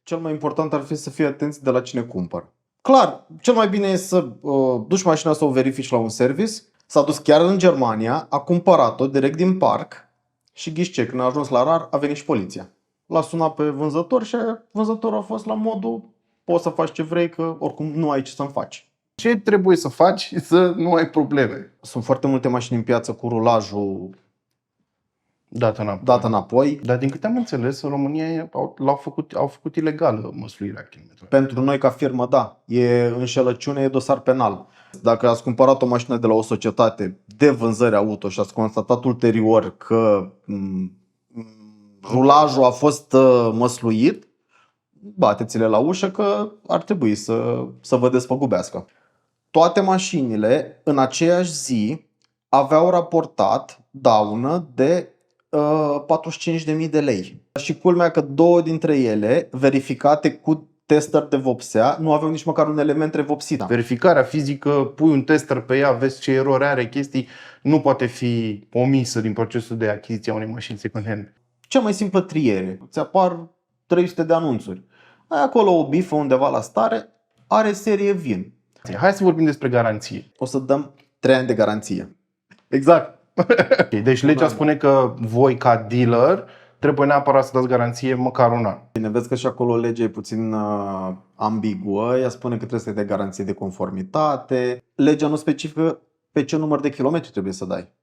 cel mai important ar fi să fii atenți de la cine cumpăr. Clar, cel mai bine e să duci mașina să o verifici la un service. S-a dus chiar în Germania, a cumpărat-o direct din parc și ghiși ce, când a ajuns la RAR, a venit și poliția. L-a sunat pe vânzător și vânzătorul a fost la modul poți să faci ce vrei, că oricum nu ai ce să-mi faci. Ce trebuie să faci să nu ai probleme? Sunt foarte multe mașini în piață cu rulajul Dat înapoi. înapoi. Dar din câte am înțeles, în România au făcut ilegală măsluirea kilometrului. Pentru noi ca firmă, da, e înșelăciune, e dosar penal. Dacă ați cumpărat o mașină de la o societate de vânzări auto și ați constatat ulterior că rulajul a fost măsluit, bateți-le la ușă că ar trebui să vă despăgubească. Toate mașinile în aceeași zi aveau raportat daună de 45.000 de lei. Și culmea că două dintre ele, verificate cu tester de vopsea, nu aveau nici măcar un element revopsit. Verificarea fizică, pui un tester pe ea, vezi ce erori are, chestii, nu poate fi omisă din procesul de achiziție a unei mașini second hand. Cea mai simplă triere. Îți apar 300 de anunțuri. Ai acolo o bifă undeva la stare, are serie VIN. Hai să vorbim despre garanție. O să dăm 3 ani de garanție. Exact. Deci legea spune că voi ca dealer trebuie neapărat să dați garanție măcar un an. Bine, vezi că și acolo legea e puțin ambiguă. Ea spune că trebuie să dai garanție de conformitate. Legea nu specifică pe ce număr de kilometri trebuie să dai.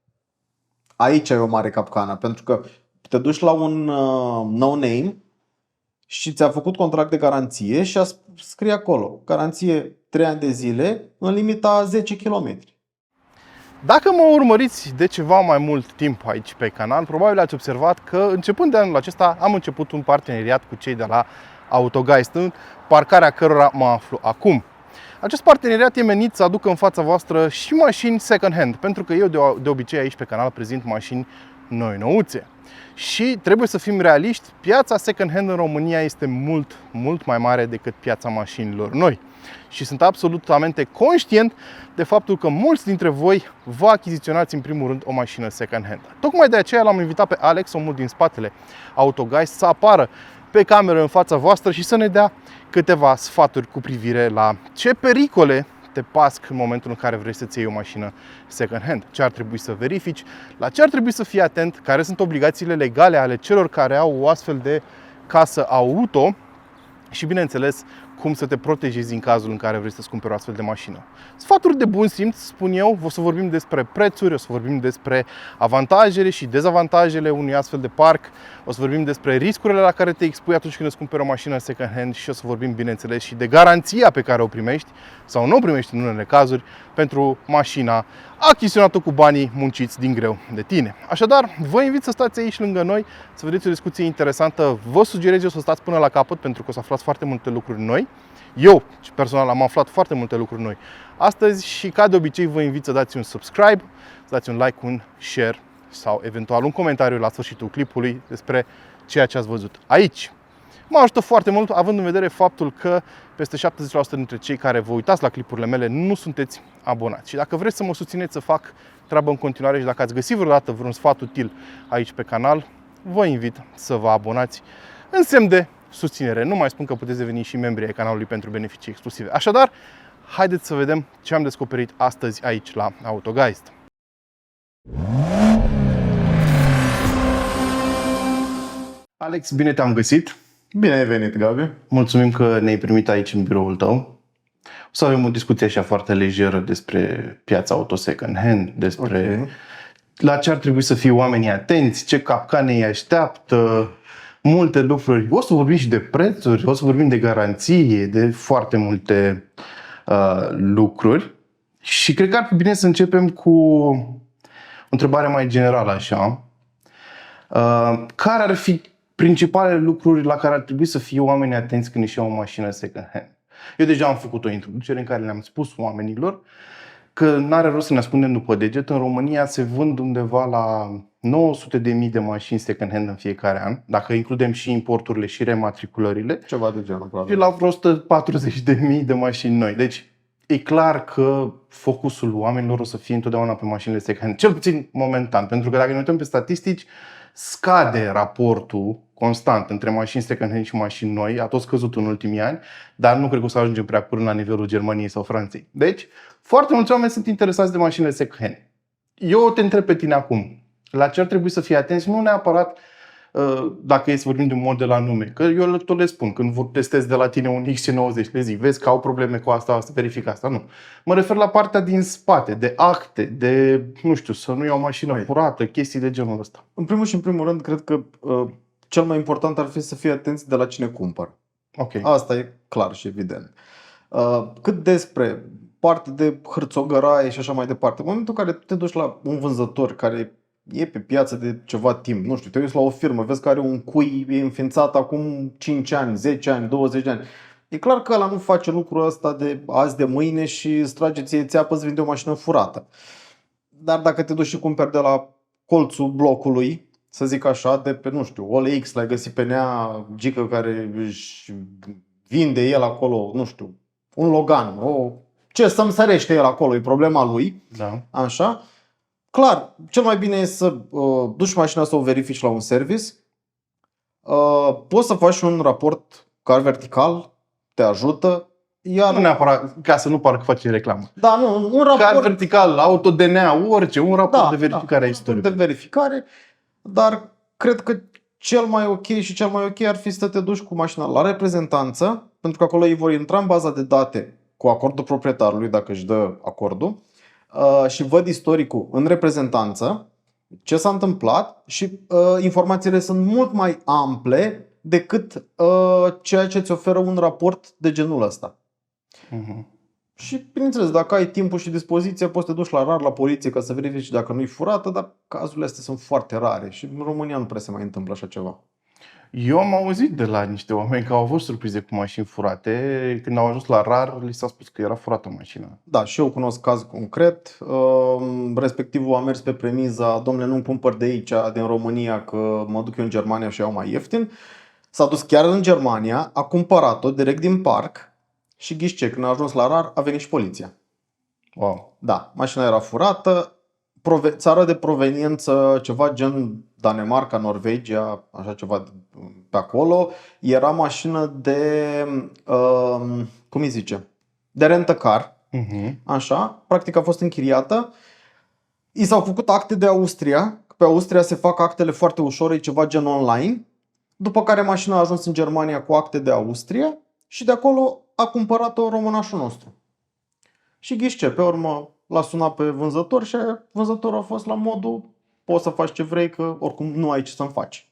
Aici e o mare capcană, pentru că te duci la un no-name și ți-a făcut contract de garanție și scrie acolo garanție 3 ani de zile în limita 10 km. Dacă mă urmăriți de ceva mai mult timp aici pe canal, probabil ați observat că începând de anul acesta am început un parteneriat cu cei de la Autogeist, în parcarea cărora mă aflu acum. Acest parteneriat e menit să aducă în fața voastră și mașini second hand, pentru că eu de obicei aici pe canal prezint mașini noi-nouțe. Și trebuie să fim realiști, piața second hand în România este mult mai mare decât piața mașinilor noi. Și sunt absolutamente conștient de faptul că mulți dintre voi vă achiziționați în primul rând o mașină second hand. Tocmai de aceea l-am invitat pe Alex, omul din spatele Autogeist, să apară pe cameră în fața voastră și să ne dea câteva sfaturi cu privire la ce pericole te pasc în momentul în care vrei să-ți iei o mașină second hand, ce ar trebui să verifici, la ce ar trebui să fii atent, care sunt obligațiile legale ale celor care au o astfel de casă auto și, bineînțeles, cum să te protejezi în cazul în care vrei să-ți cumperi o astfel de mașină. Sfaturi de bun simț, spun eu, o să vorbim despre prețuri, o să vorbim despre avantajele și dezavantajele unui astfel de parc, o să vorbim despre riscurile la care te expui atunci când îți cumperi o mașină second hand și o să vorbim, bineînțeles, și de garanția pe care o primești sau nu o primești în unele cazuri pentru mașina achiziționată cu banii munciți din greu de tine. Așadar, vă invit să stați aici lângă noi, să vedeți o discuție interesantă. Vă sugerez eu să stați până la capăt pentru că o să aflați foarte multe lucruri noi. Eu, personal, am aflat foarte multe lucruri noi astăzi și, ca de obicei, vă invit să dați un subscribe, să dați un like, un share sau eventual un comentariu la sfârșitul clipului despre ceea ce ați văzut aici. Mă ajută foarte mult, având în vedere faptul că peste 70% dintre cei care vă uitați la clipurile mele nu sunteți abonați. Și dacă vreți să mă susțineți să fac treabă în continuare și dacă ați găsit vreodată vreun sfat util aici pe canal, vă invit să vă abonați în semn de susținere. Nu mai spun că puteți deveni și membri ai canalului pentru beneficii exclusive. Așadar, haideți să vedem ce am descoperit astăzi aici la Autogeist. Alex, bine te-am găsit! Bine ai venit, Gabi! Mulțumim că ne-ai primit aici în biroul tău. O să avem o discuție așa foarte lejeră despre piața auto second hand, despre la ce ar trebui să fie oamenii atenți, ce capcane îi așteaptă, multe lucruri. O să vorbim și de prețuri, o să vorbim de garanție, de foarte multe lucruri. Și cred că ar fi bine să începem cu o întrebare mai generală așa. Care ar fi principalele lucruri la care ar trebui să fie oamenii atenți când își iau o mașină second hand? Eu deja am făcut o introducere în care le-am spus oamenilor că n-are rost să ne ascundem după deget. În România se vând undeva la 900.000 de mașini second hand în fiecare an, dacă includem și importurile și rematriculările. Ceva de genul, probabil. Și la vreo 140.000 de mașini noi. Deci e clar că focusul oamenilor o să fie întotdeauna pe mașinile second hand, cel puțin momentan. Pentru că dacă ne uităm pe statistici, scade raportul constant între mașini second-hand și mașini noi, a tot scăzut în ultimii ani, dar nu cred că o să ajungem prea curând la nivelul Germaniei sau Franței. Deci, foarte mulți oameni sunt interesați de mașinile second-hand. Eu te întreb pe tine acum, la ce ar trebui să fii atenți, nu neapărat dacă e să vorbim de un model anume, că eu tot le spun, când testez de la tine un XC90, le zic, vezi că au probleme cu asta, verifică asta, nu. Mă refer la partea din spate, de acte, de, nu știu, să nu iau mașină furată, chestii de genul ăsta. În primul și în primul rând, cred că cel mai important ar fi să fii atenți de la cine cumpăr. Okay. Asta e clar și evident. Cât despre parte de hârțogăraie și așa mai departe, în momentul în care te duci la un vânzător care e pe piață de ceva timp, nu știu, te uiți la o firmă, vezi că are un cui, e înființat acum 5 ani, 10 ani, 20 de ani. E clar că ăla nu face lucrul ăsta de azi de mâine și îți trage ție țeapă, îți vinde o mașină furată. Dar dacă te duci și cumperi de la colțul blocului, să zic așa, de pe, nu știu, OLX, l-ai găsit pe nea gică care își vinde el acolo, nu știu, un Logan, ce să-mi sărește el acolo, e problema lui, Da. așa. Clar, cel mai bine e să duci mașina să o verifici la un service. Poți să faci un raport car vertical, te ajută. Iar Nu neapărat, ca să nu pară că face reclamă. Da, nu, un raport Car vertical, auto-DNA, orice, un raport de verificare a istoriei. de verificare, dar cred că cel mai ok și cel mai ok ar fi să te duci cu mașina la reprezentanță, pentru că acolo ei vor intra în baza de date cu acordul proprietarului, dacă își dă acordul, și văd istoricul în reprezentanță, ce s-a întâmplat și informațiile sunt mult mai ample decât ceea ce îți oferă un raport de genul ăsta. Și, bineînțeles, dacă ai timpul și dispoziția, poți să te duci la RAR, la poliție, ca să verifici dacă nu-i furată, dar cazurile astea sunt foarte rare și în România nu prea se mai întâmplă așa ceva. Eu am auzit de la niște oameni că au fost surprize cu mașini furate. Când au ajuns la RAR, li s-a spus că era furată mașina. Da, și eu cunosc caz concret. Respectivul a mers pe premiza, domnule, nu-mi cumpăr de aici, din România, că mă duc eu în Germania și iau mai ieftin. S-a dus chiar în Germania, a cumpărat-o direct din parc și ghiște, când a ajuns la RAR, a venit și poliția. Wow. Da, mașina era furată, țară de proveniență, ceva gen Danemarca, Norvegia, așa ceva pe acolo. Era mașină de, cum îi zice, de rent-a-car, așa, practic a fost închiriată. I s-au făcut acte de Austria, pe Austria se fac actele foarte ușor, e ceva gen online. După care mașina a ajuns în Germania cu acte de Austria și de acolo a cumpărat-o românașul nostru. Și ghiște, pe urmă l-a sunat pe vânzător și vânzătorul a fost la modul, poți să faci ce vrei, că oricum nu ai ce să-mi faci.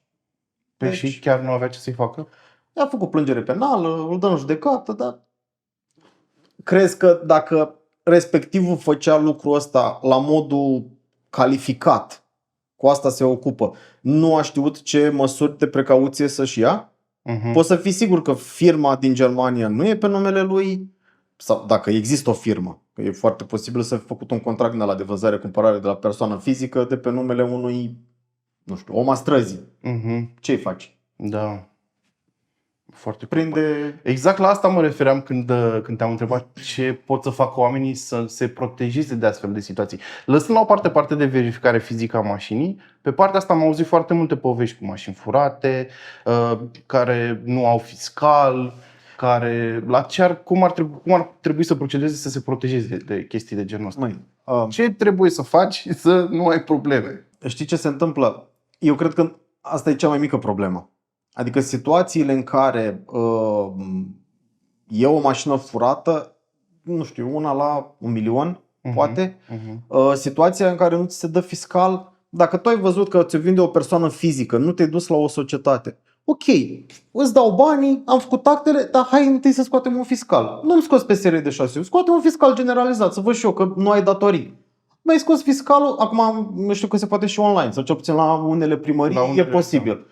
Deci, și chiar nu avea ce să-i facă? I-a făcut plângere penală, îl dă în judecată, dar crezi că dacă respectivul făcea lucrul ăsta la modul calificat, cu asta se ocupă, nu a știut ce măsuri de precauție să-și ia? Poți să fii sigur că firma din Germania nu e pe numele lui, sau dacă există o firmă, că e foarte posibil să fi făcut un contract din ăla de vânzare-cumpărare de la persoană fizică de pe numele unui, nu știu, om a străzii. Ce-i faci? Da. Foarte prinde. Exact la asta mă refeream când te-am întrebat ce pot să facă oamenii să se protejeze de astfel de situații. Lăsând la o parte de verificare fizică a mașinii, pe partea asta am auzit foarte multe povești cu mașini furate, care nu au fiscal, cum ar trebui să procedeze să se protejeze de chestii de genul ăsta. Ce trebuie să faci să nu ai probleme? Știi ce se întâmplă? Eu cred că asta e cea mai mică problemă. Adică situațiile în care e o mașină furată, nu știu, una la 1.000.000, poate, situația în care nu ți se dă fiscal, dacă tu ai văzut că ți-o vinde o persoană fizică, nu te-ai dus la o societate, ok, îți dau banii, am făcut actele, dar hai întâi să scoatem un fiscal. Nu-mi scoți pe serie de 6, scoate un fiscal generalizat, să văd și eu că nu ai datorii. Mi-ai scos fiscalul, acum nu știu că se poate și online, sau cel puțin la unele primării e posibil.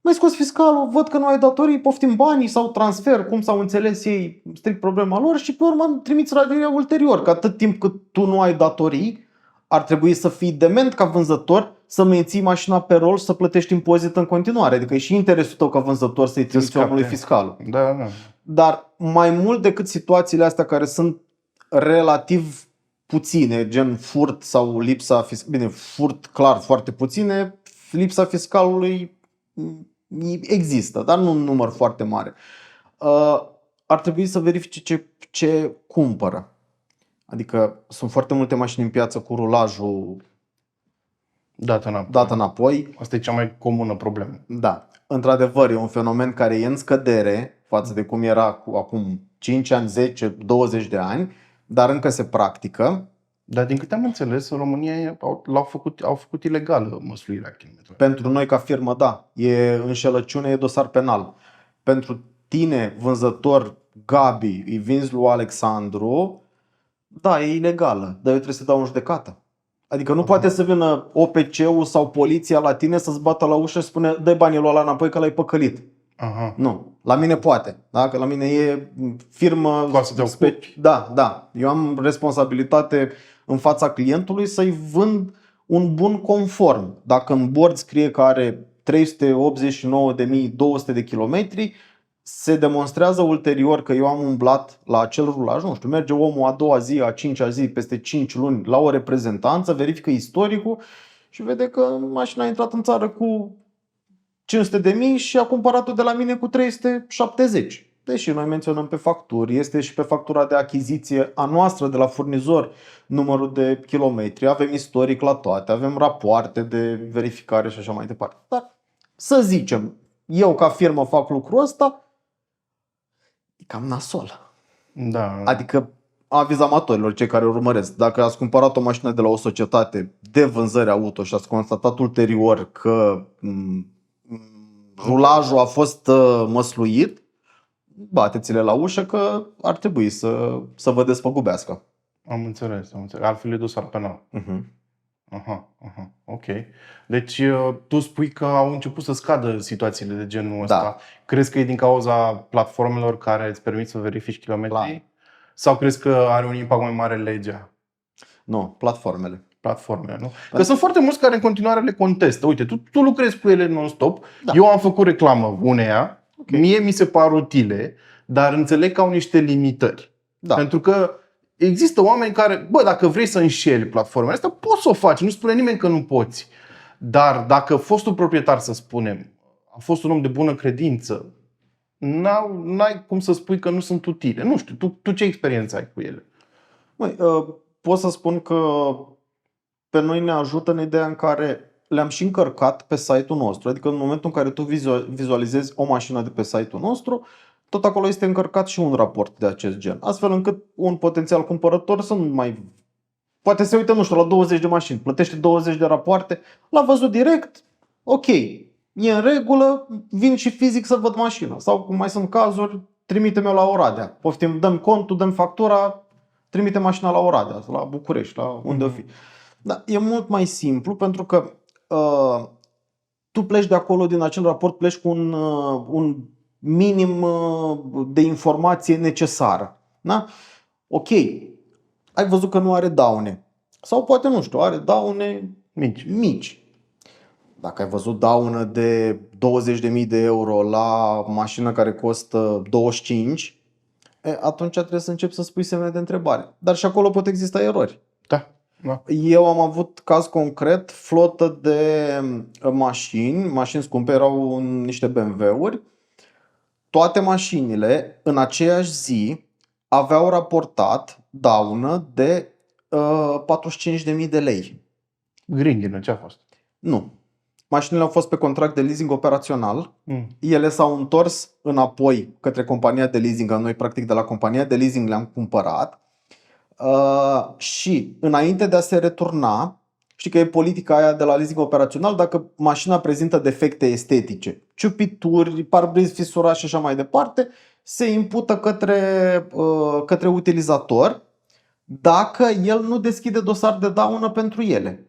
Mi-ai scos fiscalul, văd că nu ai datorii, poftim banii sau transfer, cum s-au înțeles ei, strict problema lor și pe urmă trimiți raderia ulterior. Că atât timp cât tu nu ai datorii, ar trebui să fii dement ca vânzător, să menții mașina pe rol și să plătești impozit în continuare. Adică e și interesul tău ca vânzător să-i trimiți omului fiscalul. Da. Dar mai mult decât situațiile astea care sunt relativ puține, gen furt sau lipsa fiscalului, bine, furt clar foarte puține, lipsa fiscalului Există, dar nu un număr foarte mare. Ar trebui să verifice ce cumpără. Adică sunt foarte multe mașini în piață cu rulajul dat înapoi. Asta e cea mai comună problemă. Da, într-adevăr e un fenomen care e în scădere față de cum era acum 5 ani, 10, 20 de ani, dar încă se practică. Dar din câte am înțeles, în România au făcut ilegală măsluirea kilometrului. Pentru noi ca firmă, da, e înșelăciune, e dosar penal. Pentru tine, vânzător Gabi, îi vinzi lui Alexandru, da, e ilegală, dar eu trebuie să dau în judecată. Adică nu poate să vină OPC-ul sau poliția la tine să-ți bată la ușă și spune dă-i banii lui ăla înapoi că l-ai păcălit. Aha. Nu, la mine poate, da? Că la mine e firmă. Da. Eu am responsabilitate în fața clientului să-i vând un bun conform. Dacă în bord scrie că are 389.200 de kilometri, se demonstrează ulterior că eu am umblat la acel rulaj, nu știu, merge omul a doua zi, a cincea zi, peste 5 luni la o reprezentanță, verifică istoricul și vede că mașina a intrat în țară cu 500.000 și a cumpărat-o de la mine cu 370. Deși noi menționăm pe facturi, este și pe factura de achiziție a noastră de la furnizor numărul de kilometri, avem istoric la toate, avem rapoarte de verificare și așa mai departe. Dar să zicem, eu ca firmă fac lucrul ăsta, e cam nasol. Da. Adică aviz amatorilor, cei care urmăresc. Dacă ați cumpărat o mașină de la o societate de vânzări auto și ați constatat ulterior că rulajul a fost măsluit, bateți-le la ușă că ar trebui să vă despăgubească. Am înțeles. Altfel e dosar penal. Aha. Ok. Deci tu spui că au început să scadă situațiile de genul ăsta. Da. Crezi că e din cauza platformelor care îți permit să verifici kilometrii? Da. Sau crezi că are un impact mai mare legea? Nu, platformele, nu? Că sunt foarte mulți care în continuare le contestă. Uite, tu lucrezi cu ele non-stop. Da. Eu am făcut reclamă uneia. Okay. Mie mi se par utile, dar înțeleg că au niște limitări. Da. Pentru că există oameni care, dacă vrei să înșeli platformele astea, poți să o faci, nu spune nimeni că nu poți. Dar dacă fostul proprietar, să spunem, a fost un om de bună credință, n-ai cum să spui că nu sunt utile. Nu știu, tu ce experiență ai cu ele? Pot să spun că pe noi ne ajută în ideea în care le-am și încărcat pe site-ul nostru. Adică în momentul în care tu vizualizezi o mașină de pe site-ul nostru, tot acolo este încărcat și un raport de acest gen. Astfel încât un potențial cumpărător să nu mai... Poate se uită, nu știu, la 20 de mașini, plătește 20 de rapoarte, l-a văzut direct, ok, e în regulă, vin și fizic să văd mașina. Sau cum mai sunt cazuri, trimite-mi-o la Oradea. Poftim, dăm contul, dăm factura, trimite mașina la Oradea, la București, la unde o fi. Da, e mult mai simplu pentru că tu pleci de acolo, din acel raport, pleci cu un minim de informație necesară. Da? Ok, ai văzut că nu are daune. Sau poate, nu știu, are daune mici. Dacă ai văzut daună de 20.000 de euro la mașină care costă 25, atunci trebuie să începi să spui semne de întrebare. Dar și acolo pot exista erori. Da. Eu am avut caz concret, flotă de mașini scumpe, erau niște BMW-uri. Toate mașinile în aceeași zi aveau raportat daună de 45.000 de lei. Grindină, ce a fost? Nu. Mașinile au fost pe contract de leasing operațional. Ele s-au întors înapoi către compania de leasing. Noi practic de la compania de leasing le-am cumpărat. Și înainte de a se returna, știi că e politica aia de la leasing operațional, dacă mașina prezintă defecte estetice, ciupituri, parbriz fisurat și așa mai departe, se impută către utilizator dacă el nu deschide dosar de daună pentru ele.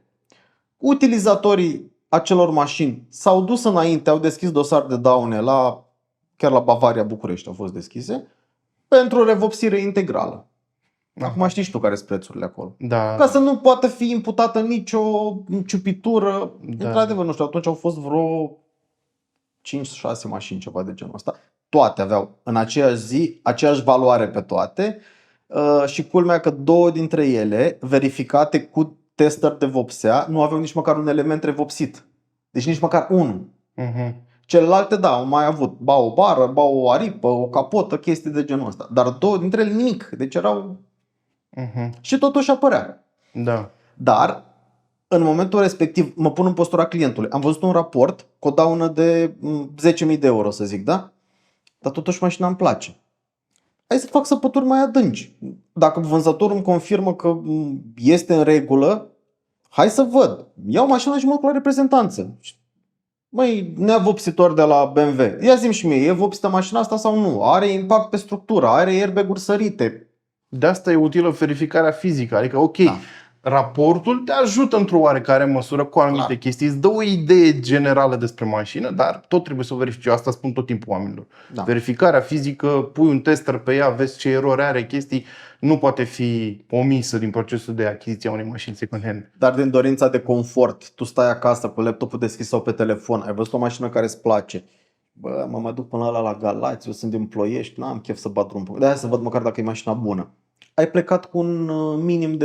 Utilizatorii acelor mașini s-au dus înainte, au deschis dosar de daune chiar la Bavaria, București au fost deschise, pentru revopsire integrală. Acum știi și tu care sunt prețurile acolo. Da. Ca să nu poată fi imputată nicio ciupitură. Da. Într-adevăr, nu știu, atunci au fost vreo 5-6 mașini, ceva de genul ăsta. Toate aveau în aceeași zi aceeași valoare pe toate și culmea că 2 dintre ele, verificate cu tester de vopsea, nu aveau nici măcar un element revopsit. Deci nici măcar unul. Celelalte, da, au mai avut. Ba o bară, ba o aripă, o capotă, chestii de genul ăsta. Dar două dintre ele nimic. Deci erau... Și totuși apărea. Da. Dar, în momentul respectiv, mă pun în postura clientului. Am văzut un raport cu o daună de 10.000 de euro, să zic, da? Dar totuși mașina îmi place. Hai să fac săpături mai adânci. Dacă vânzătorul îmi confirmă că este în regulă, hai să văd. Iau mașina și mă duc la reprezentanță. Măi, neavopsitor de la BMW, ia zi-mi și mie, e vopsită mașina asta sau nu? Are impact pe structură, are airbag-uri sărite. De asta e utilă verificarea fizică. Adică, ok, Da. raportul te ajută într-o oarecare măsură cu anumite Clar. chestii, îți dă o idee generală despre mașină, dar tot trebuie să o verifici. Eu asta spun tot timpul oamenilor. Da. Verificarea fizică, pui un tester pe ea, vezi ce erori are, chestii, nu poate fi omisă din procesul de achiziție a unei mașini second hand. Dar din dorința de confort, tu stai acasă cu laptopul deschis sau pe telefon, ai văzut o mașină care îți place. Bă, mă mai duc până la Galați, eu sunt din Ploiești, n-am chef să bat drum. De-aia să văd măcar dacă e mașina bună. Ai plecat cu un minim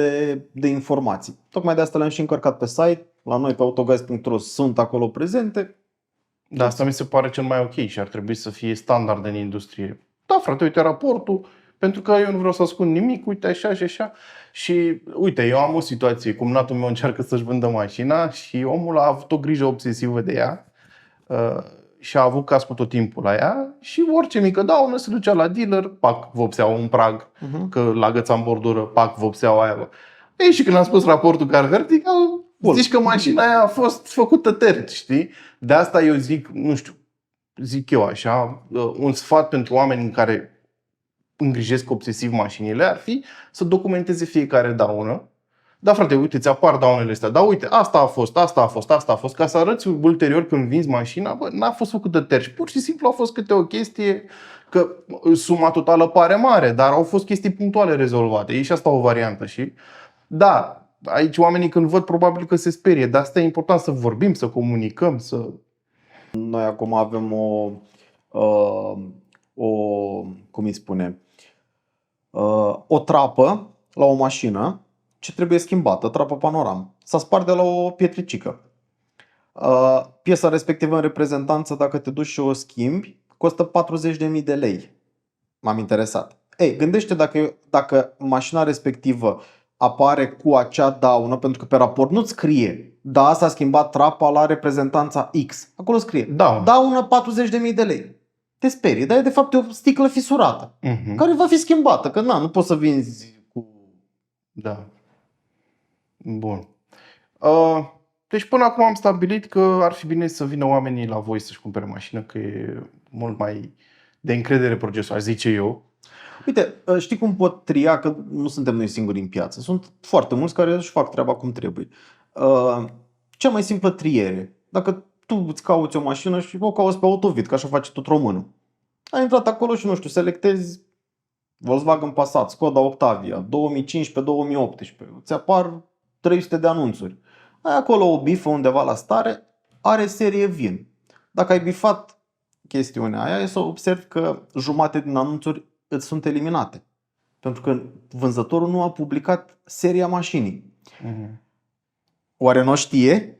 de informații. Tocmai de asta le-am și încărcat pe site. La noi pe autoguys.ro sunt acolo prezente. Da, asta mi se pare cel mai ok și ar trebui să fie standard în industrie. Da, frate, uite raportul, pentru că eu nu vreau să ascund nimic, uite așa și așa. Și uite, eu am o situație, cumnatul meu încearcă să-și vândă mașina și omul a avut o grijă obsesivă de ea și a avut cascul tot timpul la ea și orice mică daună se ducea la dealer, pac, vopseaua un prag, că la găța în bordură, pac, vopseaua aia. Ei, și când am spus raportul car vertical, zici că mașina aia a fost făcută terți, știi? De asta eu zic, nu știu, zic eu așa, un sfat pentru oameni care îngrijesc obsesiv mașinile ar fi să documenteze fiecare daună. Da, frate, uite, ți apar daunele astea. Da, uite, asta a fost, asta a fost, asta a fost. Ca să arăți ulterior când vinzi mașina, bă, n-a fost făcută terci. Pur și simplu a fost câte o chestie, că suma totală pare mare, dar au fost chestii punctuale rezolvate. E și asta o variantă, și da, aici oamenii când văd probabil că se sperie, dar asta e important, să vorbim, să comunicăm, să... Noi acum avem cum îi spune, o trapă la o mașină ce trebuie schimbată, trapă panoram. S-a spart de la o pietricică. Piesa respectivă în reprezentanță, dacă te duci și o schimbi, costă 40.000 de lei. M-am interesat. Ei, gândește dacă mașina respectivă apare cu acea daună, pentru că pe raport nu-ți scrie, da, s-a schimbat trapa la reprezentanța X. Acolo scrie, daună 40.000 de lei. Te sperii, dar e de fapt o sticlă fisurată, care va fi schimbată, că nu poți să vinzi cu... Da. Bun. Deci până acum am stabilit că ar fi bine să vină oamenii la voi să-și cumpere mașină, că e mult mai de încredere procesul, aș zice eu. Uite, știi cum pot tria, că nu suntem noi singuri în piață. Sunt foarte mulți care își fac treaba cum trebuie. Cea mai simplă triere. Dacă tu îți cauți o mașină și o cauți pe Autovid, că așa face tot românul. Ai intrat acolo și, nu știu, selectezi Volkswagen Passat, Skoda Octavia, 2015-2018. Îți apar 300 de anunțuri. Ai acolo o bifă undeva la stare, are serie VIN. Dacă ai bifat chestiunea aia, e să observi că jumate din anunțuri îți sunt eliminate. Pentru că vânzătorul nu a publicat seria mașinii. Oare nu știe?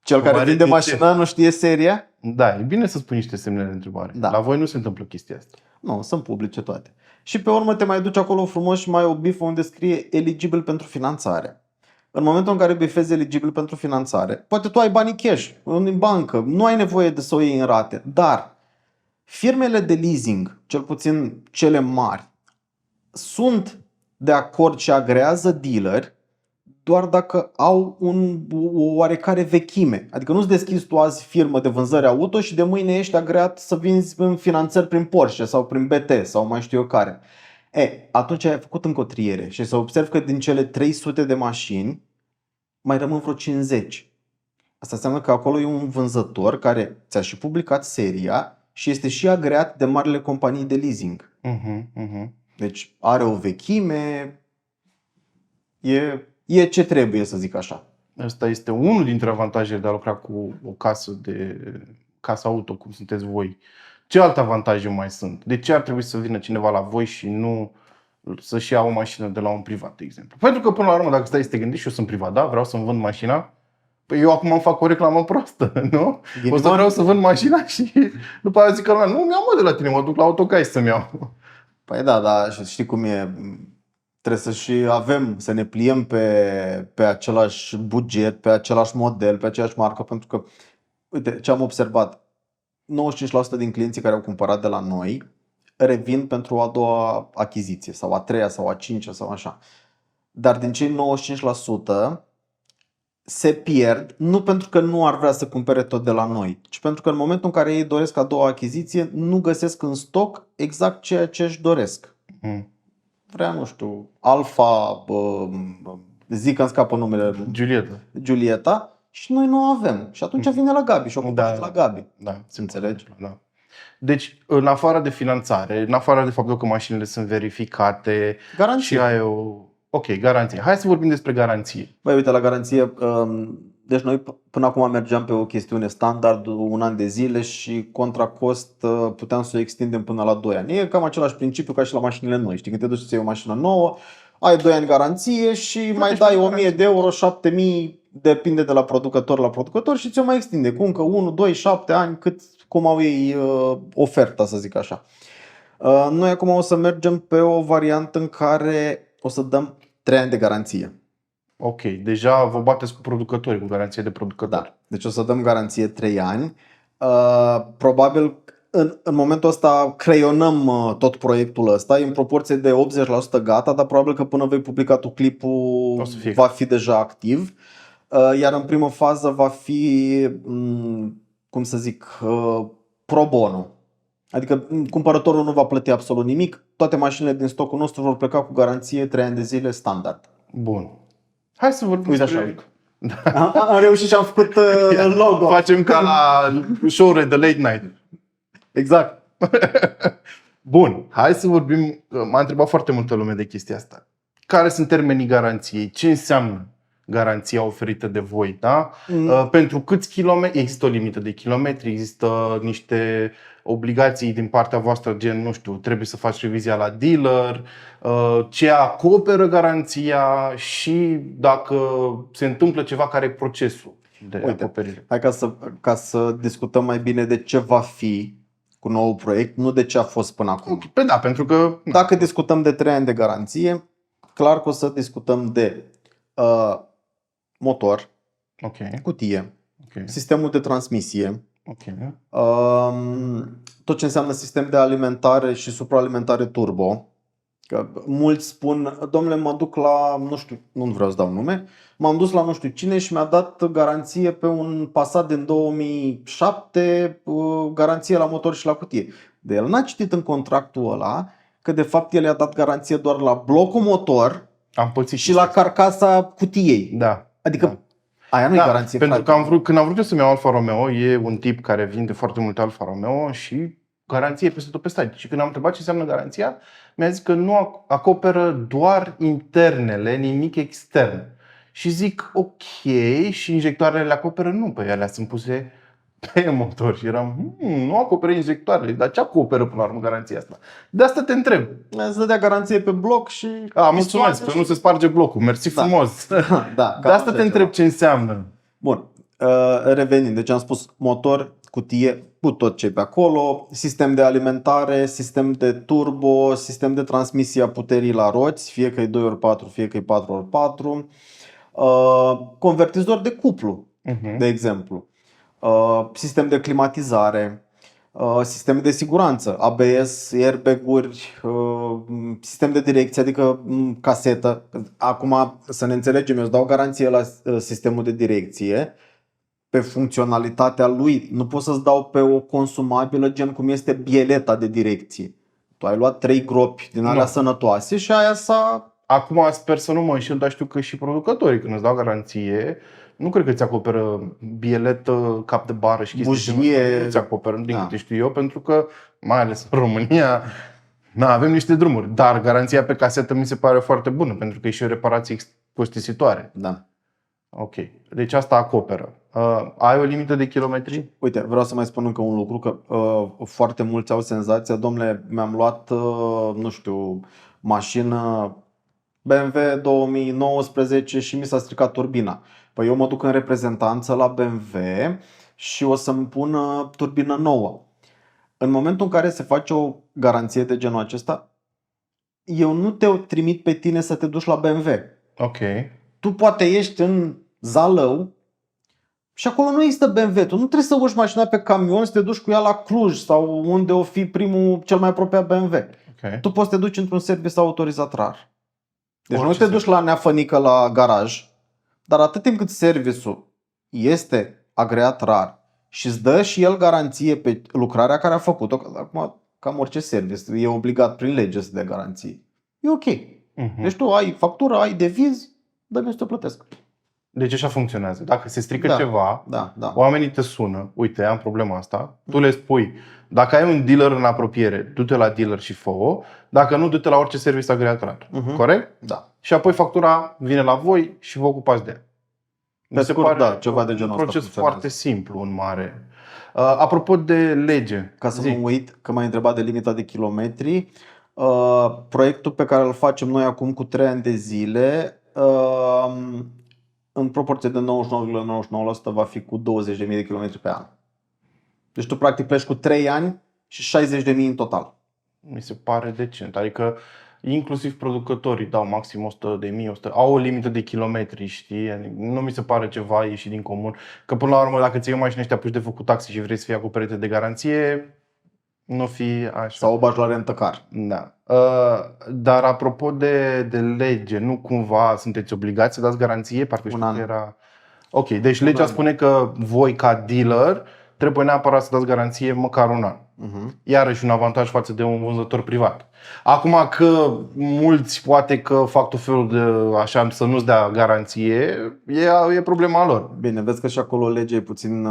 Cel care vinde mașina nu știe seria? Da, e bine să spui niște semne de întrebare. Da. La voi nu se întâmplă chestia asta. Nu, sunt publice toate. Și pe urmă te mai duci acolo frumos și mai ai o bifă unde scrie eligibil pentru finanțare. În momentul în care bifezi eligibil pentru finanțare, poate tu ai banii cash în bancă, nu ai nevoie de să o iei în rate, dar firmele de leasing, cel puțin cele mari, sunt de acord și agrează dealeri doar dacă au o oarecare vechime. Adică nu-ți deschizi tu azi firmă de vânzări auto și de mâine ești agreat să vinzi în finanțări prin Porsche sau prin BT sau mai știu eu care. Atunci ai făcut încă o triere și să observi că din cele 300 de mașini mai rămân vreo 50. Asta înseamnă că acolo e un vânzător care ți-a și publicat seria și este și agreat de marile companii de leasing. Deci are o vechime, e ce trebuie, să zic așa. Asta este unul dintre avantajele de a lucra cu o casă auto, cum sunteți voi. Ce alte avantaje mai sunt? De ce ar trebui să vină cineva la voi și nu să-și ia o mașină de la un privat, de exemplu? Pentru că, până la urmă, dacă stai să te gândești, eu sunt privat, da? Vreau să-mi vând mașina, Păi eu acum îmi fac o reclamă proastă, nu? Ghinimon? O să vreau să vând mașina și după aia zic că nu mi-au mă de la tine, mă duc la Autoguys să-mi iau. Păi da, da, și știi cum e. Trebuie să și avem, să ne pliem pe același buget, pe același model, pe aceeași marcă, pentru că, uite, ce am observat, 95% din clienții care au cumpărat de la noi revin pentru a doua achiziție, sau a treia, sau a cincea, sau așa. Dar din cei 95% se pierd, nu pentru că nu ar vrea să cumpere tot de la noi, ci pentru că în momentul în care ei doresc a doua achiziție, nu găsesc în stoc exact ceea ce își doresc. Mm. Vrea, nu știu, Alfa, zic că îmi scapă numele, Giulietta, și noi nu o avem. Și atunci vine la Gabi și o cumpără la Gabi. Da, înțelegi? Da. Deci, în afară de finanțare, în afară de faptul că mașinile sunt verificate Garanție. și ai o... Ok, garanție. Hai să vorbim despre garanție. Băi, uite, la garanție, deci noi până acum mergeam pe o chestiune standard, 1 an de zile și contra cost puteam să o extindem până la 2 ani. E cam același principiu ca și la mașinile noi. Știi, când te duci să iei o mașină nouă, ai 2 ani garanție și mai dai 1000 de euro, 7000, depinde de la producător și ți-o mai extinde cu încă 1, 2, 7 ani, cum au ei oferta, să zic așa. Noi acum o să mergem pe o variantă în care o să dăm 3 ani de garanție. Ok, deja vă bateți cu producătorii, cu garanție de producător. Da, deci o să dăm garanție 3 ani. Probabil în momentul ăsta creionăm tot proiectul ăsta, e în proporție de 80% gata, dar probabil că până vei publica tu clipul va fi deja activ. Iar în primă fază va fi, cum să zic, pro bono. Adică cumpărătorul nu va plăti absolut nimic, toate mașinile din stocul nostru vor pleca cu garanție 3 ani de zile standard. Bun. Hai să vorbim despre... Am reușit și am făcut logo. Facem ca la show-urile de late night. Exact. Bun, hai să vorbim. M-a întrebat foarte multă lume de chestia asta. Care sunt termenii garanției? Ce înseamnă garanția oferită de voi? Da? Pentru câți kilometri? Există o limită de kilometri? Există niște obligații din partea voastră, gen, nu știu, trebuie să faci revizia la dealer, ce acoperă garanția și dacă se întâmplă ceva, care e procesul de acoperire? Hai ca să discutăm mai bine de ce va fi cu noul proiect, nu de ce a fost până acum. Păi da, pentru că... Dacă discutăm de 3 ani de garanție, clar că o să discutăm de motor, cutie, sistemul de transmisie, tot ce înseamnă sistem de alimentare și supraalimentare turbo. Că mulți spun, domnule, mă duc la, nu știu, nu vreau să dau nume, m-am dus la nu știu cine și mi-a dat garanție pe un Passat din 2007, garanție la motor și la cutie. De el n-a citit în contractul ăla că de fapt el i-a dat garanție doar la blocul motor și la carcasa cutiei. Da. Adică aia nu e garanție. Pentru că când am vrut eu să-mi iau Alfa Romeo, e un tip care vinde foarte multe Alfa Romeo și garanție peste tot pe stadiu. Și când am întrebat ce înseamnă garanția, mi-a zis că nu acoperă doar internele, nimic extern. Și zic, ok, și injectoarele le acoperă? Nu, pe ele sunt puse pe motor. Și eram, nu acoperă injectoarele, dar ce acoperă până la urmă garanția asta? De asta te întreb. Îți dădea garanție pe bloc și... mulțumesc, că nu se sparge blocul, mersi frumos. Da, de asta te întreb ce înseamnă. Bun, revenind, deci am spus motor, cutie, cu tot ce pe acolo, sistem de alimentare, sistem de turbo, sistem de transmisie a puterii la roți, fie că e 2x4, fie că e 4x4, convertizor de cuplu, de exemplu, sistem de climatizare, sistem de siguranță, ABS, airbag-uri, sistem de direcție, adică casetă. Acum, să ne înțelegem, eu îți dau garanție la sistemul de direcție pe funcționalitatea lui. Nu pot să-ți dau pe o consumabilă gen cum este bieleta de direcție. Tu ai luat 3 gropi din alea sănătoase și aia s-a... Acum sper să nu mă înșel, dar știu că și producătorii când îți dau garanție, nu cred că ți acoperă bieletă, cap de bară și chestii. Bujie. Nu ți acoperă, din câte știu eu, pentru că, mai ales în România, avem niște drumuri. Dar garanția pe casetă mi se pare foarte bună, pentru că e și o reparație costisitoare. Da. Ok. Deci asta acoperă. Ai o limită de kilometri? Uite, vreau să mai spun încă un lucru, că foarte mulți au senzația, domnule, mi-am luat, nu știu, mașină BMW 2019 și mi s-a stricat turbina. Păi eu mă duc în reprezentanță la BMW și o să-mi pun turbină nouă. În momentul în care se face o garanție de genul acesta, eu nu te trimit pe tine să te duci la BMW. Ok. Tu poate ești în Zalău și acolo nu există BMW. Tu nu trebuie să urci mașina pe camion să te duci cu ea la Cluj sau unde o fi primul cel mai apropiat BMW. Ok. Tu poți să te duci într-un serviciu autorizat rar. Deci Orice nu te duci la Neafănică la garaj, dar atât timp cât serviciul este agreat rar și îți dă și el garanție pe lucrarea care a făcut-o, că acum cam orice serviciu e obligat prin lege să dea garanție. E ok. Deci tu ai factură, ai deviz, dă-mi să te plătesc. Deci așa funcționează. Dacă se strică Da. ceva, Da. oamenii te sună, uite, am problema asta, tu le spui, dacă ai un dealer în apropiere, du-te la dealer și fă-o, dacă nu, du-te la orice serviciu agreat rar. Corect? Da. Și apoi factura vine la voi și vă ocupați de ea. Pe scurt, da, ceva de genul un ăsta proces funcționează. foarte simplu în mare. Apropo de lege, Ca să mă uit, că m-ai întrebat de limita de kilometri, proiectul pe care îl facem noi acum cu 3 ani de zile, în proporție de 99,99% va fi cu 20.000 de kilometri pe an. Deci tu practic pleci cu 3 ani și 60.000 în total. mi se pare decent. Adică inclusiv producătorii dau maxim 100.000, au o limită de kilometri, știi? Adică nu mi se pare ceva ieșit din comun. Că până la urmă, dacă ți iei o mașină și te apuci de făcut taxi și vrei să fii acoperite de garanție, nu fi așa. Sau o bagi la rent-a-car. Da. Dar apropo de lege, nu cumva sunteți obligați să dați garanție? Parcă știu că era... Ok, deci legea spune că voi ca dealer trebuie neapărat să dați garanție măcar un an. Iarăși un avantaj față de un vânzător privat. Acum că mulți poate că fac tot felul de așa să nu-ți dea garanție, e problema lor. Bine, vezi că și acolo legea e puțin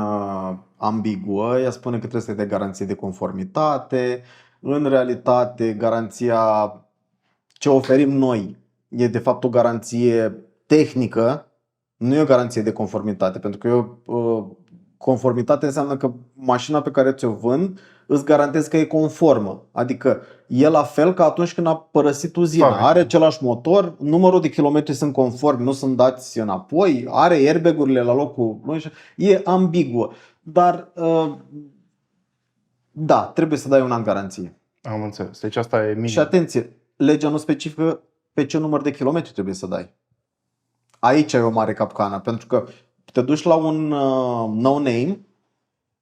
ambiguă. Ea spune că trebuie să dea garanție de conformitate. În realitate, garanția ce oferim noi e de fapt o garanție tehnică, nu e o garanție de conformitate, pentru că conformitate înseamnă că mașina pe care ți-o vând îți garantez că e conformă. Adică e la fel ca atunci când a părăsit uzina. Are același motor, numărul de kilometri sunt conformi, nu sunt dați înapoi, are airbag-urile la locul lui. E ambiguă. Dar da, trebuie să dai un an garanție. Am înțeles. Deci asta e minim. Și atenție, legea nu specifică pe ce număr de kilometri trebuie să dai. Aici e o mare capcană, pentru că te duci la un no-name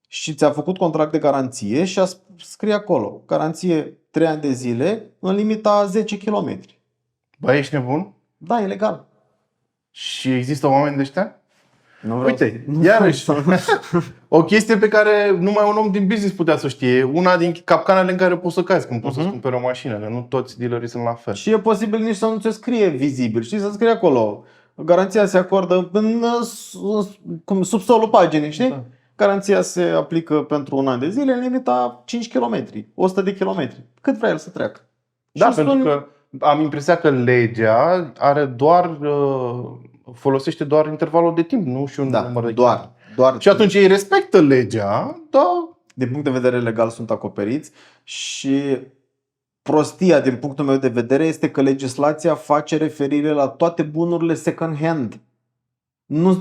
și ți-a făcut contract de garanție și scrie acolo, garanție 3 ani de zile în limita 10 km. Bă, ești nebun? Da, e legal. Și există oameni de ăștia? Uite, Nu iarăși, o chestie pe care numai un om din business putea să o știe. Una din capcanele în care poți să cazi când poți să-ți cumperi o mașină, că nu toți dealerii sunt la fel. Și e posibil nici să nu ți scrie vizibil, știi, să scrie acolo. Garanția se acordă în subsolul paginii, știi? Da. Garanția se aplică pentru un an de zile în limita 5 km, 100 de km. Cât vrea el să treacă. Da, și pentru că am impresia că legea are doar folosește doar intervalul de timp, nu și un număr de doar. Și atunci ei respectă legea, da. Din punct de vedere legal sunt acoperiți și prostia din punctul meu de vedere este că legislația face referire la toate bunurile second hand.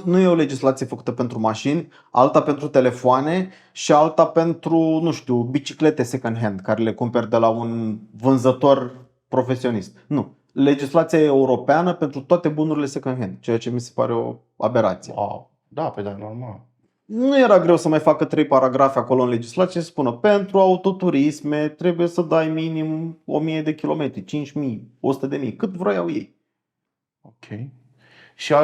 Nu e o legislație făcută pentru mașini, alta pentru telefoane și alta pentru, nu știu, biciclete second hand care le cumperi de la un vânzător profesionist. Nu. Legislația e europeană pentru toate bunurile second hand, ceea ce mi se pare o aberație. Wow. Da, pe da, normal. Nu era greu să mai facă 3 paragrafe acolo în legislație și să spună pentru autoturisme trebuie să dai minim 1000 de kilometri, 5000, 100.000, cât vroiau ei. Ok. Și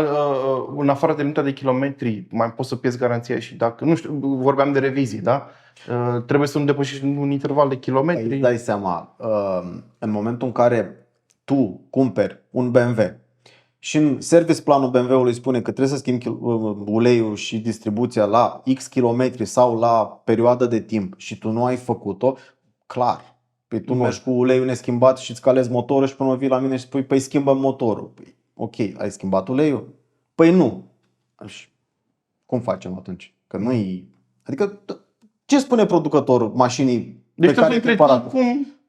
în afară de limita de kilometri, mai poți să pierzi garanția și dacă, nu știu, vorbeam de revizii, da? Trebuie să nu depășești un interval de kilometri. Îți dai seama, în momentul în care tu cumperi un BMW și în service planul BMW-ului spune că trebuie să schimbi uleiul și distribuția la X kilometri sau la perioadă de timp și tu nu ai făcut-o, clar. Păi tu mergi cu uleiul neschimbat și îți calezi motorul și până vii la mine și spui, păi schimbă motorul. Păi, ok, ai schimbat uleiul? Păi nu. Cum facem atunci? Că nu-i... Adică ce spune producătorul mașinii deci pe care e preparat?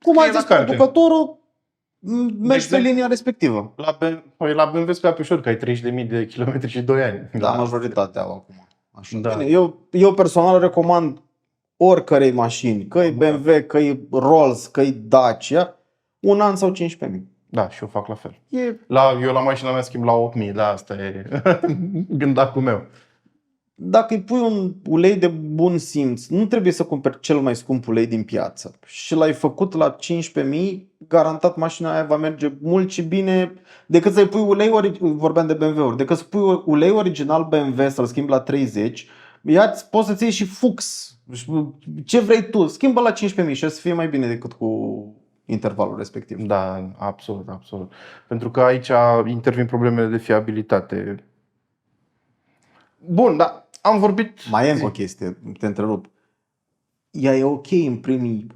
Cum a zis producătorul? mergi pe linia respectivă. La BMW spui pe ușor că ai 30.000 de kilometri și 2 ani. Da, majoritatea au acum. Așa. Da. Bine, eu personal recomand oricărei mașini, că e BMW, că e Rolls, că e Dacia, un an sau 15.000. Da, și eu fac la fel. E, Eu la mașina mea schimb la 8.000, da, asta e gândacul meu. dacă îi pui un ulei de bun simț, nu trebuie să cumperi cel mai scump ulei din piață. Și l-ai făcut la 15.000, garantat mașina aia va merge mult și bine decât să-i pui ulei, vorbeam de BMW-uri, decât să pui ulei original BMW să-l schimbi la 30, poți să-ți iei și Fux. Ce vrei tu, schimbă la 15.000 și o să fie mai bine decât cu intervalul respectiv. Da, absolut, absolut. Pentru că aici intervin problemele de fiabilitate. Bun, dar am vorbit... Mai e încă o chestie, te întrerup. Ea e ok în primii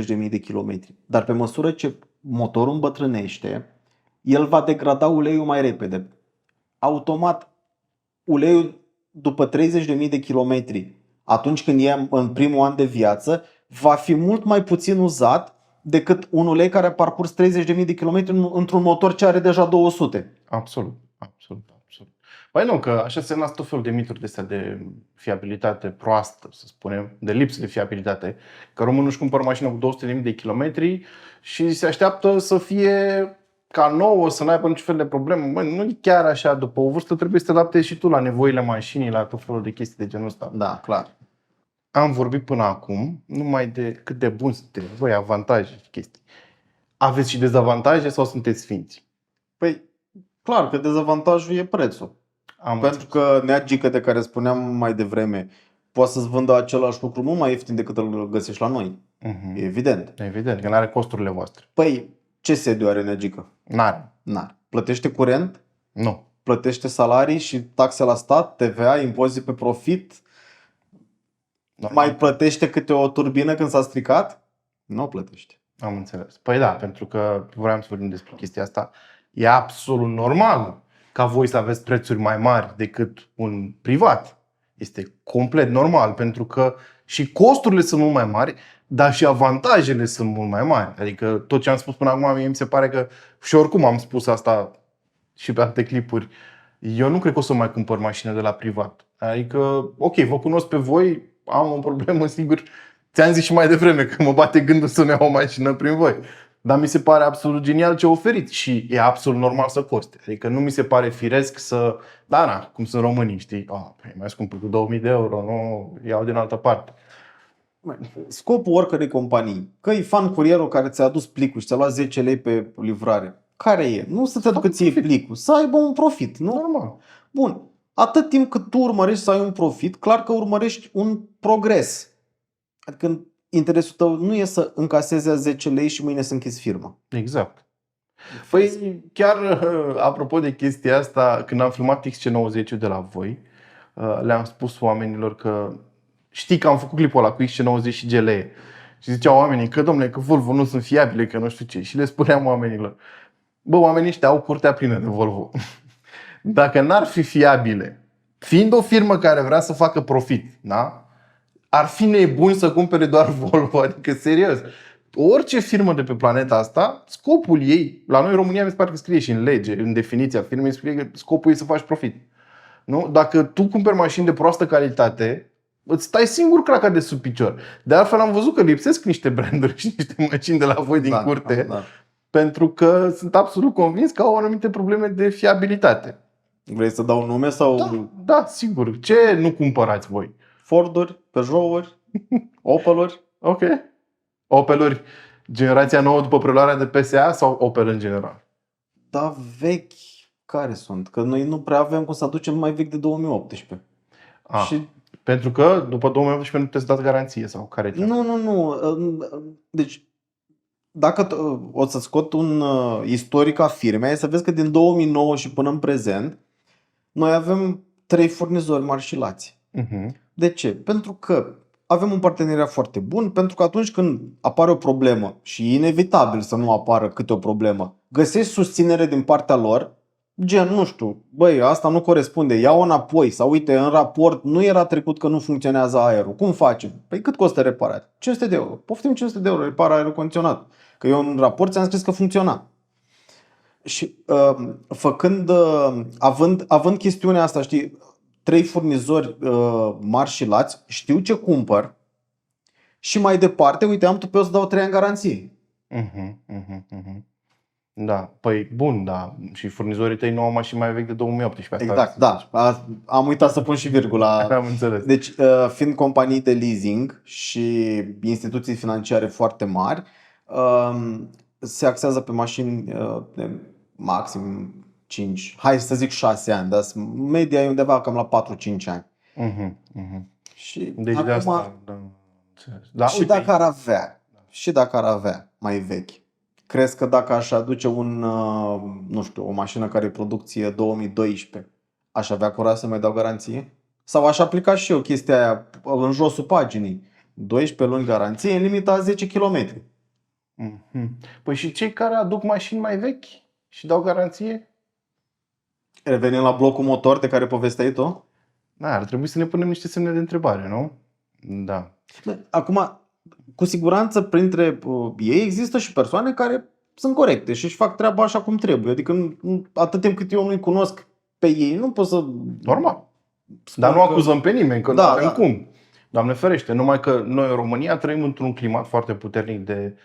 100-150 de mii de kilometri, dar pe măsură ce motorul îmbătrânește, el va degrada uleiul mai repede. Automat, uleiul după 30 de mii de kilometri, atunci când e în primul an de viață, va fi mult mai puțin uzat decât un ulei care a parcurs 30 de mii de kilometri într-un motor ce are deja 200. Absolut, absolut, absolut. Păi nu, că așa se nasc tot felul de mituri de astea de fiabilitate proastă, să spunem, de lipsă de fiabilitate. Că românul își cumpără mașină cu 200.000 de kilometri și se așteaptă să fie ca nouă, să n-aibă niciun fel de problemă. Băi, nu e chiar așa, după o vârstă trebuie să te adaptezi și tu la nevoile mașinii, la tot felul de chestii de genul ăsta. Da, clar. Am vorbit până acum numai de cât de buni sunteți voi, avantaje și chestii. Aveți și dezavantaje sau sunteți sfinți? Păi, clar că dezavantajul e prețul. Pentru că Nea Gică, de care spuneam mai devreme, poate să-ți vândă același lucru mult mai ieftin decât îl găsești la noi. E evident. Evident, că nu are costurile voastre. Păi, ce sediu are Nea Gică? N-are. N-are. Plătește curent, Nu. plătește salarii și taxe la stat, TVA, impozit pe profit. Normal. Mai plătește câte o turbină când s-a stricat? Nu o plătește. Am înțeles. Păi da, pentru că vreau să vorbim despre chestia asta. E absolut normal ca voi să aveți prețuri mai mari decât un privat. Este complet normal, pentru că și costurile sunt mult mai mari, dar și avantajele sunt mult mai mari. Adică tot ce am spus până acum, mie mi se pare că, și oricum am spus asta și pe alte clipuri, eu nu cred că o să mai cumpăr mașină de la privat. Adică, ok, vă cunosc pe voi, am o problemă, sigur. Ți-am zis și mai devreme că mă bate gândul să-mi iau o mașină prin voi. Dar mi se pare absolut genial ce oferiți și e absolut normal să coste. Adică nu mi se pare firesc să... Da, cum sunt românii, știi? Păi mai scump cu 2000 de euro, nu iau din altă parte. Scopul oricărei companii, că e fan curierul care ți-a adus plicul și ți-a luat 10 lei pe livrare, care e? Nu să-ți aducă ție plicul, să aibă un profit, nu? Normal. Bun. Atât timp cât tu urmărești să ai un profit, clar că urmărești un progres. Adică interesul tău nu e să încasezi 10 lei și mâine să închizi firma. Exact. Păi chiar apropo de chestia asta, când am filmat XC90 de la voi, le-am spus oamenilor că știi că am făcut clipul ăla cu XC90 și GLE. Și ziceau oamenii că, domnule, că Volvo nu sunt fiabile, că nu știu ce. Și le spuneam oamenilor, bă, oamenii ăștia au curtea plină de Volvo. Dacă n-ar fi fiabile, fiind o firmă care vrea să facă profit, da? Ar fi nebuni să cumpere doar Volvo, adică serios. Orice firmă de pe planeta asta, scopul ei, la noi în România mi se pare că scrie și în lege, în definiția firmei, scrie că scopul e să faci profit. Nu? Dacă tu cumperi mașini de proastă calitate, îți stai singur craca de sub picior. De altfel am văzut că lipsesc niște branduri și niște mașini de la voi din curte, pentru că sunt absolut convins că au anumite probleme de fiabilitate. Vrei să dau nume sau? Da, sigur. Ce nu cumpărați voi? Forduri, Peugeot-uri, Opel-uri. Ok. Opel-uri generația nouă după preluarea de PSA sau Opel în general? Da, vechi care sunt? Că noi nu prea avem cum să aducem mai vechi de 2018. Și... Pentru că după 2018 nu puteți dați garanție sau care? Nu. Deci, dacă o să scot un istoric a firmei, să vezi că din 2009 și până în prezent, noi avem 3 furnizori mari și lați. De ce? Pentru că avem un parteneriat foarte bun, pentru că atunci când apare o problemă, și e inevitabil să nu apară câte o problemă, găsești susținere din partea lor, gen, nu știu, băi, asta nu corespunde, ia-o înapoi, sau uite, în raport nu era trecut că nu funcționează aerul, cum facem? Păi cât costă repararea? 500 de euro. Poftim 500 de euro, repara aerul condiționat. Că eu în raport ți-am scris că funcționa. Și având chestiunea asta, știi, 3 furnizori mari și lați, știu ce cumpăr și mai departe, uite, am tupeu să dau 3 ani garanție. Da, păi bun, da, și furnizorii tăi nu au mașini mai vechi de 2018. Asta Exact, da. Am uitat să pun și virgula. Am înțeles. Deci, fiind companii de leasing și instituții financiare foarte mari, se axează pe mașini de maxim 5, hai să zic 6 ani, dar media e undeva cam la 4-5 ani. Și deci acum, de asta, da, și uite, dacă ar avea mai vechi, crezi că dacă aș aduce nu știu, o mașină care e producție 2012, aș avea curaj să mai dau garanție? Sau aș aplica și eu chestia aia în josul paginii, 12 luni garanție în limita 10 km. Păi și cei care aduc mașini mai vechi și dau garanție? Revenim la blocul motor de care povesteai tu? Da, ar trebui să ne punem niște semne de întrebare, nu? Da. Acum, cu siguranță, printre ei există și persoane care sunt corecte și își fac treaba așa cum trebuie. Adică atât timp cât eu nu-i cunosc pe ei, nu pot să... Normal. Dar nu acuzăm pe nimeni, că nu avem cum. Doamne ferește, numai că noi în România trăim într-un climat foarte puternic de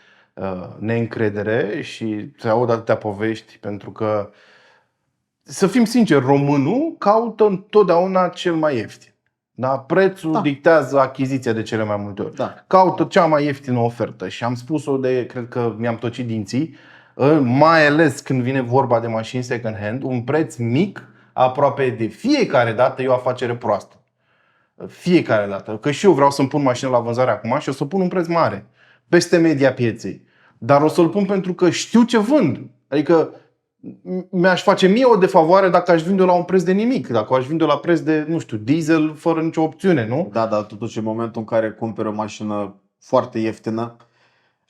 neîncredere și se aud atâtea povești, pentru că, să fim sinceri, românul caută întotdeauna cel mai ieftin. Da? Prețul dictează achiziția de cele mai multe ori. Da. Caută cea mai ieftină ofertă și am spus-o cred că mi-am tocit dinții, mai ales când vine vorba de mașini second hand, un preț mic aproape de fiecare dată e o afacere proastă. Fiecare dată. Că și eu vreau să-mi pun mașină la vânzare acum și o să pun un preț mare, peste media pieței. Dar o să-l pun pentru că știu ce vând. Adică mi-aș face mie o defavoare dacă aș vinde la un preț de nimic. Dacă aș vinde la preț de, nu știu, diesel fără nicio opțiune, nu? Da, dar totuși în momentul în care cumperi o mașină foarte ieftină,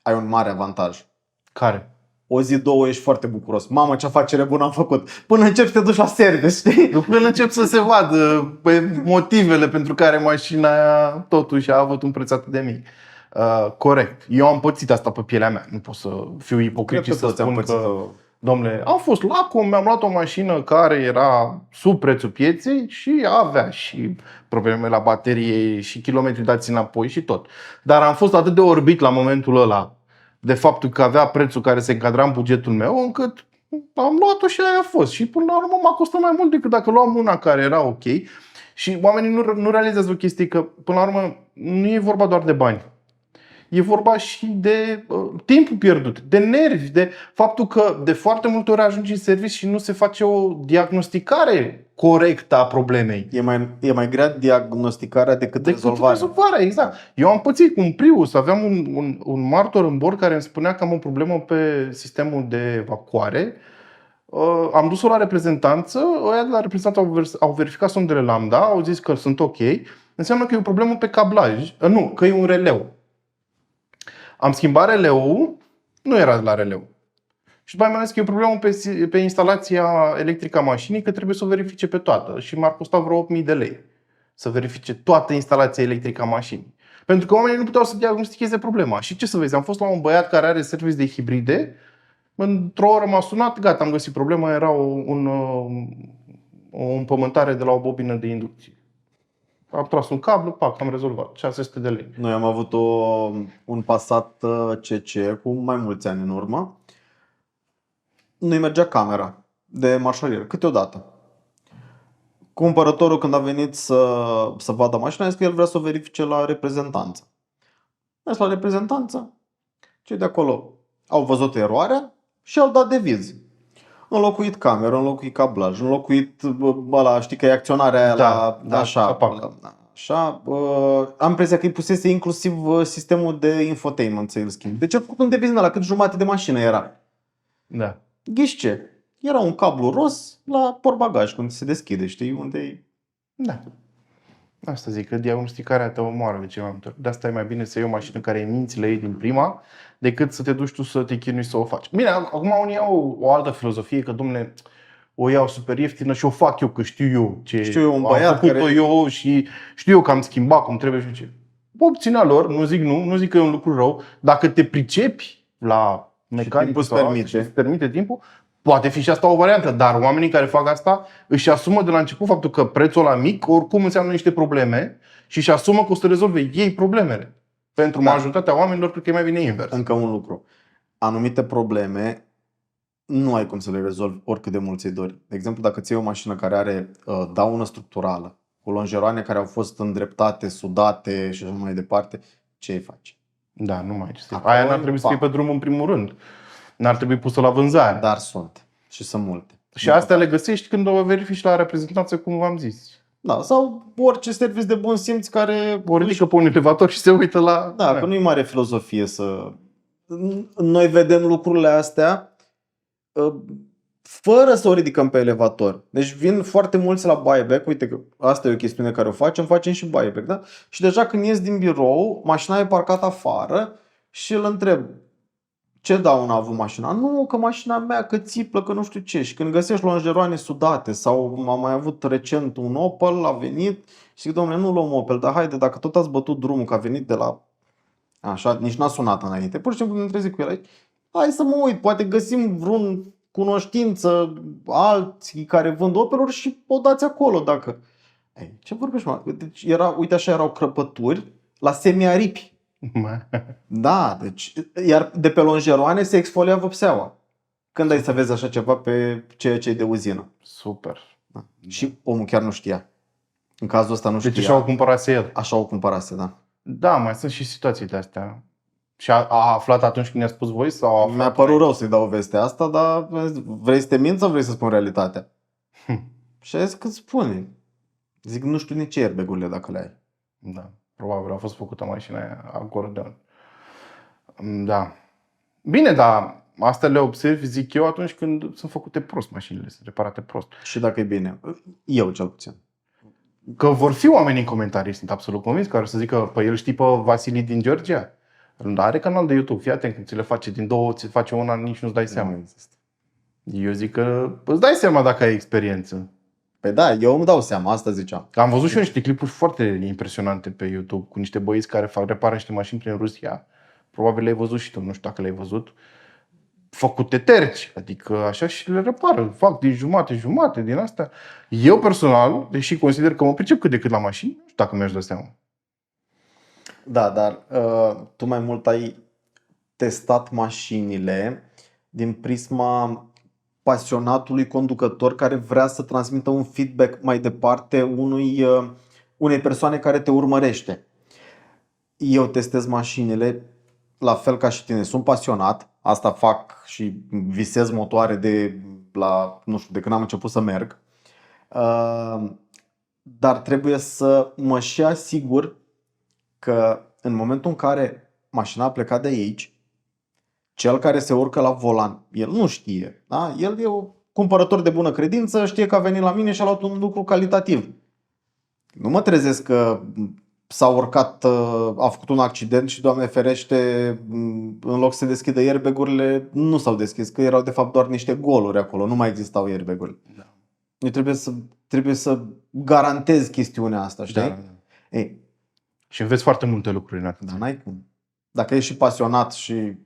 ai un mare avantaj. Care? O zi, două ești foarte bucuros. Mamă, ce afacere bună am făcut. Până începi să te duci la service, știi? Până încep să se vadă pe motivele pentru care mașina aia totuși a avut un preț atât de mic. Corect. Eu am pățit asta pe pielea mea. Nu pot să fiu ipocrit și să spun că... Dom'le, am fost lacom, mi-am luat o mașină care era sub prețul pieței și avea și probleme la baterie și kilometri dați înapoi și tot. Dar am fost atât de orbit la momentul ăla de faptul că avea prețul care se încadra în bugetul meu, încât am luat-o și aia a fost. Și până la urmă m-a costat mai mult decât dacă luam una care era ok. Și oamenii nu realizează o chestie, că până la urmă nu e vorba doar de bani. E vorba și de timpul pierdut, de nervi, de faptul că de foarte multe ori ajungi în serviciu și nu se face o diagnosticare corectă a problemei. E mai grea diagnosticarea decât rezolvarea. Exact. Eu am pățit cu un Prius, aveam un martor în bord care îmi spunea că am o problemă pe sistemul de evacuare. Am dus-o la reprezentanță, ăia de la reprezentanță au verificat sondele lambda, au zis că sunt ok. Înseamnă că e o problemă pe cablaj, nu, că e un releu. Am schimbat releul, nu era de la releu. Și după aia mi-a zis că e o problemă pe instalația electrică a mașinii, că trebuie să o verifice pe toată. Și m-ar costa vreo 8.000 de lei să verifice toată instalația electrică a mașinii. Pentru că oamenii nu puteau să diagnosticheze problema. Și ce să vezi, am fost la un băiat care are serviciu de hibride, într-o oră m-a sunat, gata, am găsit problema, era o împământare de la o bobină de inducție. Am tras un cablu, pac, am rezolvat. 600 de lei. Noi am avut un Passat CC cu mai mulți ani în urmă. Nu-i mergea camera de marșalier, câteodată. Cumpărătorul, când a venit să vadă mașina, a zis că el vrea să o verifice la reprezentanță. A zis la reprezentanță, cei de acolo au văzut eroarea și au dat deviz. Înlocuit cameră, înlocuit cablaj, înlocuit ăla, știi că e acționarea aia așa. Am impresia că îi pusese inclusiv sistemul de infotainment să îl schimb. Deci a făcut un deviz la cât jumate de mașină era. Da. Ghiși ce? Era un cablu ros la portbagaj când se deschide, știi? Unde Da. Asta zic, că diagnosticarea te omoară de ceva multe ori. De asta e mai bine să iei o mașină care e mințile ei din prima, decât să te duci tu să te chinui să o faci. Bine, acum unii au o altă filozofie, că dom'le, o iau super ieftină și o fac eu, că știu eu ce știu eu, un am băiat făcut-o care... eu și știu eu că am schimbat cum trebuie și ce. Opțiunea lor, nu zic că e un lucru rău, dacă te pricepi la mecanic timpul sau permite. și îți permite timpul, poate fi și asta o variantă, dar oamenii care fac asta își asumă de la început faptul că prețul ăla mic oricum înseamnă niște probleme și își asumă că o să rezolve ei problemele. Pentru majoritatea oamenilor, cred că e mai bine invers. Încă un lucru. Anumite probleme nu ai cum să le rezolvi oricât de mult ți-i dori. De exemplu, dacă ți iei o mașină care are daună structurală, cu lonjeroane care au fost îndreptate, sudate și așa mai departe, ce îi faci? Da, nu mai ai ce să Acolo Aia n-ar trebui să fie pe drum în primul rând. N-ar trebui pusă la vânzare. Dar sunt. Și sunt multe. Și astea le găsești când o verifici la reprezentanță, cum v-am zis. Da, sau orice serviciu de bun simț care... O ridică pe un elevator și se uită la... Da, că nu-i mare filozofie să... Noi vedem lucrurile astea fără să o ridicăm pe elevator. Deci vin foarte mulți la buyback. Uite că asta e o chestiune care o facem și buyback, da? Și deja când ies din birou, mașina e parcată afară și îl întreb: ce daună a avut mașina? Nu, că mașina mea, că țiplă, că nu știu ce. Și când găsești lonjeroane sudate sau am mai avut recent un Opel, a venit și zic: dom'le, nu luăm Opel, dar haide, dacă tot ați bătut drumul, că a venit de la... Așa, nici n-a sunat înainte. Pur și simplu ne trezi cu el aici. Hai să mă uit, poate găsim vreun cunoștință, alții care vând Opeluri și o dați acolo dacă... Ei, ce vorbești, mă? Deci uite așa erau crăpături la semi-aripi. Da, deci, iar de pe lonjeroane se exfolia vopseaua. Când ai să vezi așa ceva pe ceea ce e de uzină? Super. Da. Și omul chiar nu știa. În cazul ăsta nu știa. Deci așa o cumpărase el. Așa o cumpărase, da. Da, mai sunt și situații de astea. Și a aflat atunci când i-a spus voi? Sau a aflat? Mi-a părut rău să-i dau vestea asta, dar vrei să te minți sau vrei să spun realitatea? Și a zis că spune. Zic, nu știu nici airbag-urile dacă le ai. Da, probabil a fost făcută mașina aia acordeon. Da. Bine, dar astea le observi, zic eu, atunci când sunt făcute prost mașinile, sunt reparate prost. Și dacă e bine. Eu cel puțin. Că vor fi oameni în comentarii, sunt absolut convins, care o să zică: păi el știi pe Vasili din Georgia? Are canal de YouTube, fii atent, când ți le face din două, ți face una, nici nu-ți dai seama. Nu există. Eu zic că îți dai seama dacă ai experiență. Păi da, eu îmi dau seama, asta ziceam. Am văzut și eu niște clipuri foarte impresionante pe YouTube cu niște băieți care repară niște mașini prin Rusia. Probabil le-ai văzut și tu, nu știu dacă le-ai văzut. Făcute terci, adică așa, și le repară. Fac din jumate din asta. Eu personal, deși consider că mă pricep cât de cât la mașini, nu știu dacă mi-aș da seama. Da, dar tu mai mult ai testat mașinile din prisma pasionatului conducător care vrea să transmită un feedback mai departe unei persoane care te urmărește. Eu testez mașinile la fel ca și tine. Sunt pasionat, asta fac și visez motoare de când am început să merg. Dar trebuie să mă și asigur că în momentul în care mașina a plecat de aici, cel care se urcă la volan, el nu știe, da? El e un cumpărător de bună credință, știe că a venit la mine și a luat un lucru calitativ. Nu mă trezesc că s-a urcat, a făcut un accident și, Doamne ferește, în loc să se deschidă airbag-urile, nu s-au deschis, că erau de fapt doar niște goluri acolo, nu mai existau airbag-uri. Da. Eu trebuie să garantez chestiunea asta, știi? Da. Ei, Și înveți foarte multe lucruri în atât. dar n-ai cum. Dacă ești și pasionat și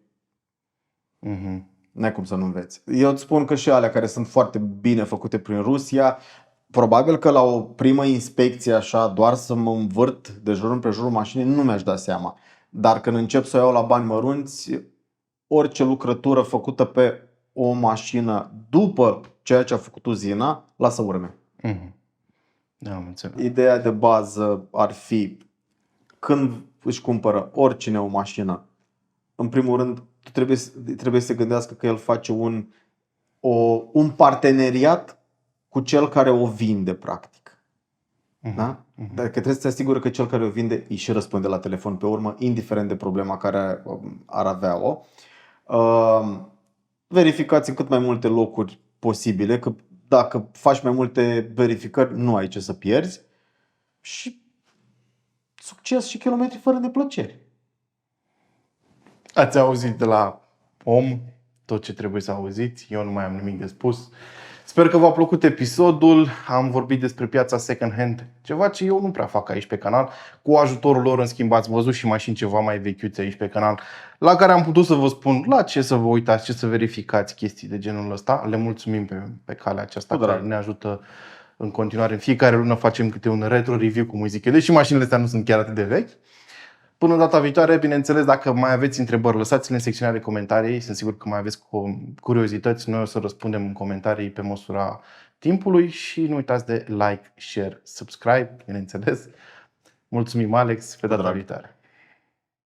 Mhm. n-ai cum să nu înveți. Eu îți spun că și alea care sunt foarte bine făcute prin Rusia, probabil că la o primă inspecție așa, doar să mă învârt de jur împrejurul mașinii, nu mi-aș da seama. Dar când încep să o iau la bani mărunți, orice lucrătură făcută pe o mașină după ceea ce a făcut uzina, lasă urme. Mhm. Da, am înțeles. Ideea de bază ar fi: când își cumpără oricine o mașină, în primul rând trebuie să se gândească că el face un parteneriat cu cel care o vinde, practic. Da? Dacă trebuie să se asigure că cel care o vinde îi și răspunde la telefon pe urmă, indiferent de problema care ar avea-o. Verificați în cât mai multe locuri posibile, că dacă faci mai multe verificări, nu ai ce să pierzi. Și succes și kilometri fără neplăceri. Ați auzit de la om tot ce trebuie să auziți. Eu nu mai am nimic de spus. Sper că v-a plăcut episodul. Am vorbit despre piața second hand, ceva ce eu nu prea fac aici pe canal. Cu ajutorul lor, în schimb, ați văzut și mașini ceva mai vechiuțe aici pe canal, la care am putut să vă spun la ce să vă uitați, ce să verificați, chestii de genul ăsta. Le mulțumim pe calea aceasta care ne ajută în continuare. În fiecare lună facem câte un retro review, cum îi zic eu, deși mașinile astea nu sunt chiar atât de vechi. Până data viitoare, bineînțeles, dacă mai aveți întrebări, lăsați-le în secțiunea de comentarii. Sunt sigur că mai aveți curiozități. Noi o să răspundem în comentarii pe măsura timpului și nu uitați de like, share, subscribe, bineînțeles. Mulțumim, Alex, pe data viitoare.